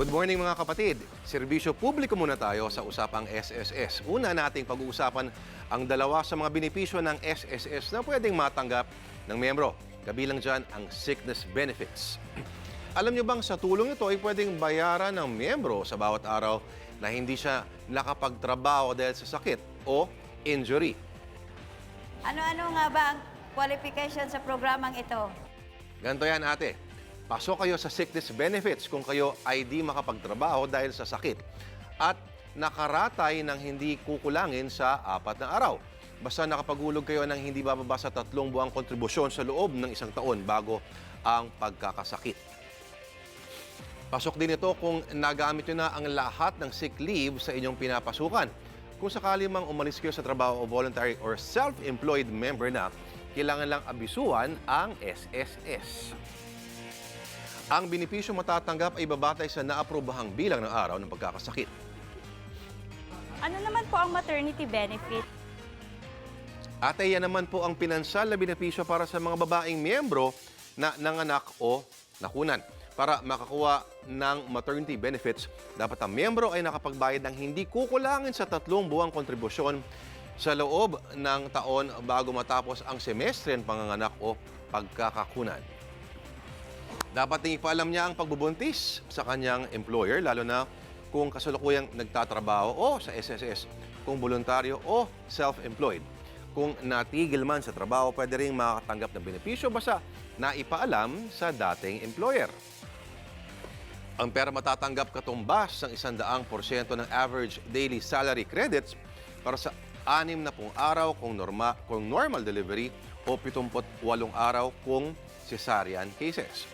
Good morning mga kapatid. Serbisyo publiko muna tayo sa usapang SSS. Una nating pag-uusapan ang dalawa sa mga benepisyo ng SSS na pwedeng matanggap ng miyembro. Kabilang dyan ang sickness benefits. Alam nyo bang sa tulong ito ay pwedeng bayaran ng miyembro sa bawat araw na hindi siya nakapagtrabaho dahil sa sakit o injury? Ano-ano nga ba ang qualification sa programang ito? Ganito yan ate. Pasok kayo sa sickness benefits kung kayo ay di makapagtrabaho dahil sa sakit at nakaratay ng hindi kukulangin sa 4 na araw. Basta nakapagulog kayo ng hindi bababa sa 3 buwang kontribusyon sa loob ng 1 taon bago ang pagkakasakit. Pasok din ito kung nagamit nyo na ang lahat ng sick leave sa inyong pinapasukan. Kung sakali mang umalis kayo sa trabaho o voluntary or self-employed member na, kailangan lang abisuhan ang SSS. Ang benepisyo matatanggap ay babatay sa naaprobahang bilang ng araw ng pagkakasakit. Ano naman po ang maternity benefit? Ate, yan naman po ang pinansal na benepisyo para sa mga babaeng miyembro na nanganak o nakunan. Para makakuha ng maternity benefits, dapat ang miyembro ay nakapagbayad ng hindi kukulangin sa 3 buwang kontribusyon sa loob ng taon bago matapos ang semestre ng panganganak o pagkakakunan. Dapat ding ipaalam niya ang pagbubuntis sa kanyang employer, lalo na kung kasalukuyang nagtatrabaho o sa SSS, kung voluntaryo o self-employed. Kung natigil man sa trabaho, pwede rin makatanggap ng benepisyo basta naipaalam sa dating employer. Ang pera matatanggap katumbas ng 100% ng average daily salary credits para sa 60 araw kung normal delivery o 78 araw kung cesarean cases.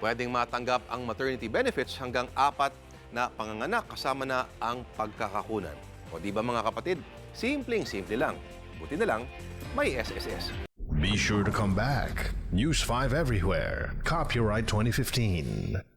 Pwedeng matanggap ang maternity benefits hanggang 4 na panganganak kasama na ang pagkakakunan. O di ba mga kapatid, simpleng-simple lang. Buti na lang, may SSS. Be sure to come back. News 5 everywhere. Copyright 2015.